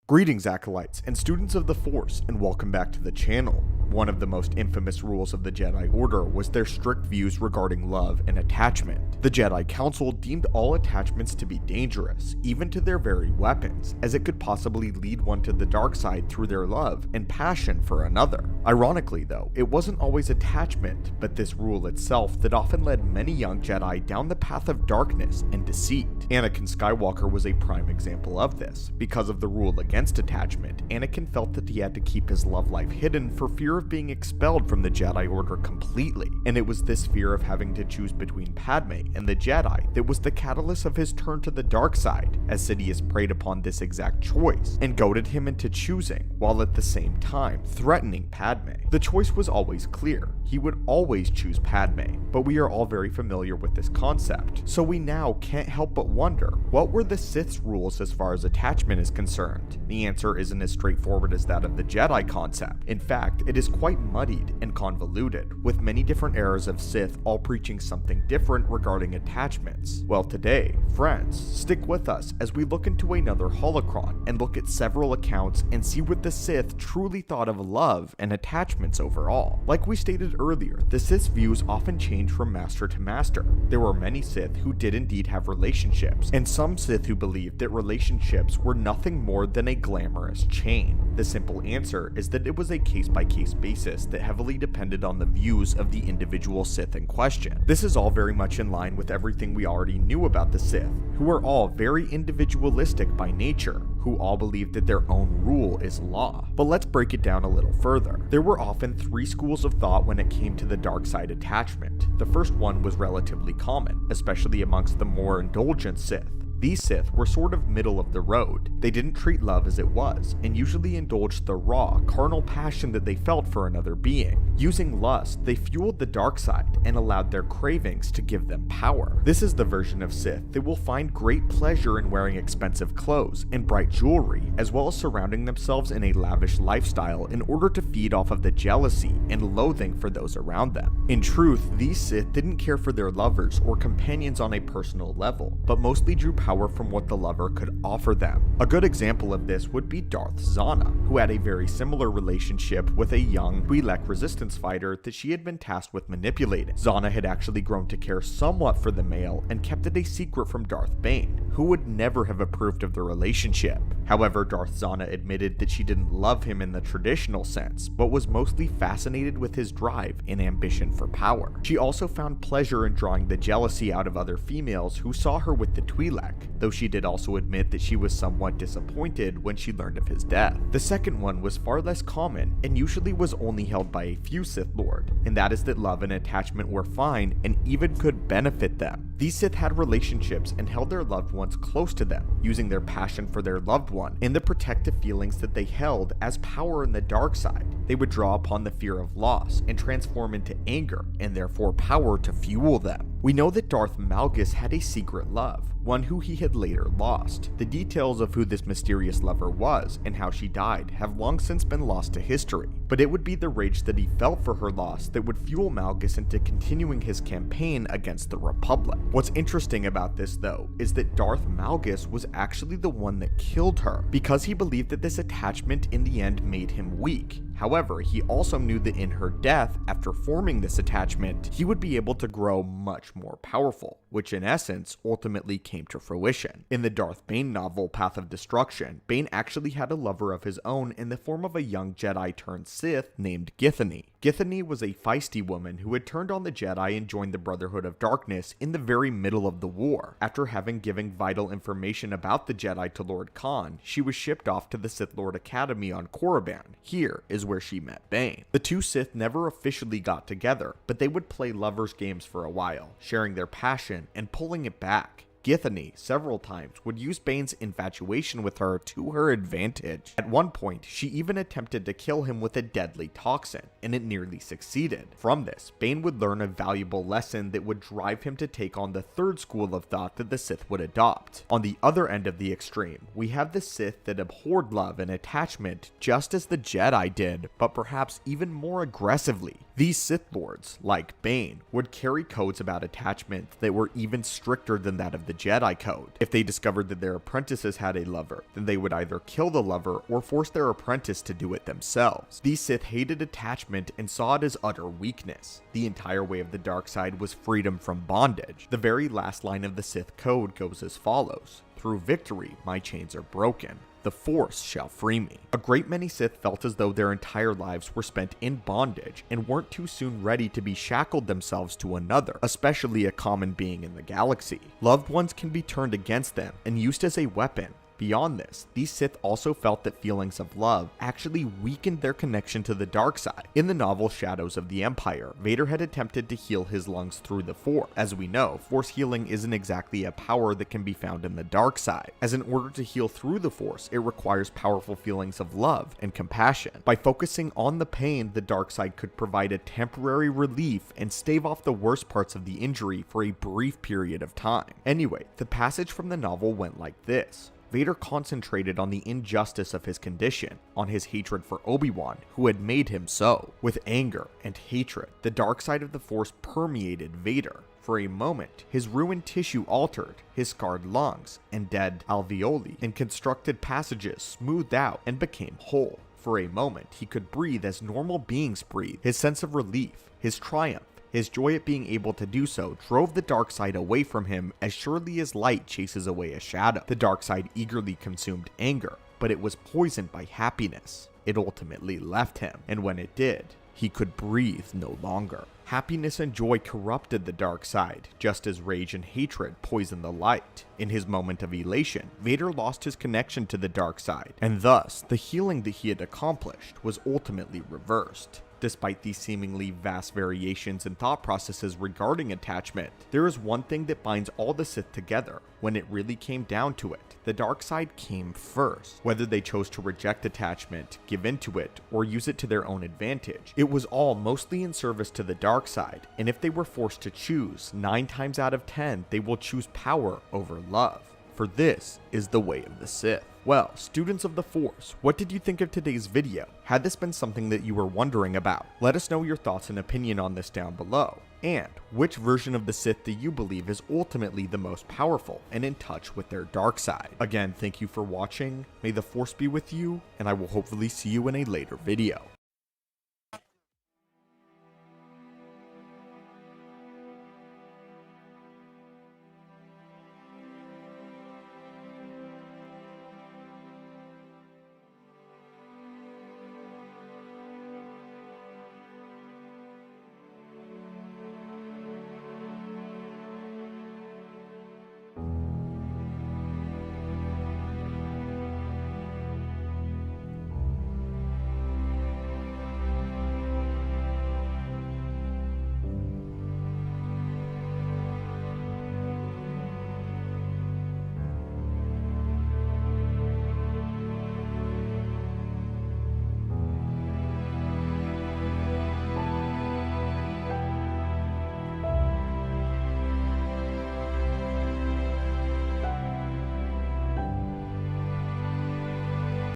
Greetings Acolytes and students of the Force, and welcome back to the channel. One of the most infamous rules of the Jedi Order was their strict views regarding love and attachment. The Jedi Council deemed all attachments to be dangerous, even to their very weapons, as it could possibly lead one to the dark side through their love and passion for another. Ironically though, it wasn't always attachment, but this rule itself that often led many young Jedi down the path of darkness and deceit. Anakin Skywalker was a prime example of this. Because of the rule against attachment, Anakin felt that he had to keep his love life hidden for fear of being expelled from the Jedi Order completely, and it was this fear of having to choose between Padme and the Jedi that was the catalyst of his turn to the dark side, as Sidious preyed upon this exact choice and goaded him into choosing, while at the same time threatening Padme. The choice was always clear. He would always choose Padme, but we are all very familiar with this concept, so we now can't help but wonder, what were the Sith's rules as far as attachment is concerned? The answer isn't as straightforward as that of the Jedi concept. In fact, it is quite muddied and convoluted, with many different eras of Sith all preaching something different regarding attachments. Well, today, friends, stick with us as we look into another holocron and look at several accounts and see what the Sith truly thought of love and attachments overall. Like we stated earlier, the Sith's views often change from master to master. There were many Sith who did indeed have relationships, and some Sith who believed that relationships were nothing more than a glamorous chain. The simple answer is that it was a case-by-case basis that heavily depended on the views of the individual Sith in question. This is all very much in line with everything we already knew about the Sith, who are all very individualistic by nature, who all believe that their own rule is law. But let's break it down a little further. There were often three schools of thought when it came to the dark side attachment. The first one was relatively common, especially amongst the more indulgent Sith. These Sith were sort of middle of the road. They didn't treat love as it was, and usually indulged the raw, carnal passion that they felt for another being. Using lust, they fueled the dark side and allowed their cravings to give them power. This is the version of Sith that will find great pleasure in wearing expensive clothes and bright jewelry, as well as surrounding themselves in a lavish lifestyle in order to feed off of the jealousy and loathing for those around them. In truth, these Sith didn't care for their lovers or companions on a personal level, but mostly drew power from what the lover could offer them. A good example of this would be Darth Zana, who had a very similar relationship with a young Twi'lek resistance fighter that she had been tasked with manipulating. Zana had actually grown to care somewhat for the male and kept it a secret from Darth Bane, who would never have approved of the relationship. However, Darth Zana admitted that she didn't love him in the traditional sense, but was mostly fascinated with his drive and ambition for power. She also found pleasure in drawing the jealousy out of other females who saw her with the Twi'lek, though she did also admit that she was somewhat disappointed when she learned of his death. The second one was far less common and usually was only held by a few Sith Lord, and that is that love and attachment were fine and even could benefit them. These Sith had relationships and held their loved ones close to them, using their passion for their loved one and the protective feelings that they held as power in the dark side. They would draw upon the fear of loss and transform into anger and therefore power to fuel them. We know that Darth Malgus had a secret love, one who he had later lost. The details of who this mysterious lover was and how she died have long since been lost to history, but it would be the rage that he felt for her loss that would fuel Malgus into continuing his campaign against the Republic. What's interesting about this though is that Darth Malgus was actually the one that killed her, because he believed that this attachment in the end made him weak. However, he also knew that in her death, after forming this attachment, he would be able to grow much more powerful, which in essence ultimately came to fruition. In the Darth Bane novel Path of Destruction, Bane actually had a lover of his own in the form of a young Jedi turned Sith named Githany. Githany was a feisty woman who had turned on the Jedi and joined the Brotherhood of Darkness in the very middle of the war. After having given vital information about the Jedi to Lord Khan, she was shipped off to the Sith Lord Academy on Korriban. Here is where she met Bane. The two Sith never officially got together, but they would play lovers' games for a while, sharing their passion and pulling it back. Githany several times would use Bane's infatuation with her to her advantage. At one point, she even attempted to kill him with a deadly toxin, and it nearly succeeded. From this, Bane would learn a valuable lesson that would drive him to take on the third school of thought that the Sith would adopt. On the other end of the extreme, we have the Sith that abhorred love and attachment just as the Jedi did, but perhaps even more aggressively. These Sith Lords, like Bane, would carry codes about attachment that were even stricter than that of the Jedi Code. If they discovered that their apprentices had a lover, then they would either kill the lover or force their apprentice to do it themselves. These Sith hated attachment and saw it as utter weakness. The entire way of the dark side was freedom from bondage. The very last line of the Sith code goes as follows: "Through victory, my chains are broken. The Force shall free me." A great many Sith felt as though their entire lives were spent in bondage and weren't too soon ready to be shackled themselves to another, especially a common being in the galaxy. Loved ones can be turned against them and used as a weapon. Beyond this, these Sith also felt that feelings of love actually weakened their connection to the dark side. In the novel Shadows of the Empire, Vader had attempted to heal his lungs through the Force. As we know, Force healing isn't exactly a power that can be found in the dark side, as in order to heal through the Force, it requires powerful feelings of love and compassion. By focusing on the pain, the dark side could provide a temporary relief and stave off the worst parts of the injury for a brief period of time. Anyway, the passage from the novel went like this: Vader concentrated on the injustice of his condition, on his hatred for Obi-Wan, who had made him so. With anger and hatred, the dark side of the Force permeated Vader. For a moment, his ruined tissue altered, his scarred lungs and dead alveoli and constructed passages smoothed out and became whole. For a moment, he could breathe as normal beings breathe. His sense of relief, his triumph, his joy at being able to do so drove the dark side away from him as surely as light chases away a shadow. The dark side eagerly consumed anger, but it was poisoned by happiness. It ultimately left him, and when it did, he could breathe no longer. Happiness and joy corrupted the dark side, just as rage and hatred poisoned the light. In his moment of elation, Vader lost his connection to the dark side, and thus, the healing that he had accomplished was ultimately reversed. Despite these seemingly vast variations in thought processes regarding attachment, there is one thing that binds all the Sith together. When it really came down to it, the dark side came first. Whether they chose to reject attachment, give into it, or use it to their own advantage, it was all mostly in service to the dark side, and if they were forced to choose, 9 times out of 10, they will choose power over love. For this is the way of the Sith. Well, students of the Force, what did you think of today's video? Had this been something that you were wondering about? Let us know your thoughts and opinion on this down below. And which version of the Sith do you believe is ultimately the most powerful and in touch with their dark side? Again, thank you for watching, may the Force be with you, and I will hopefully see you in a later video.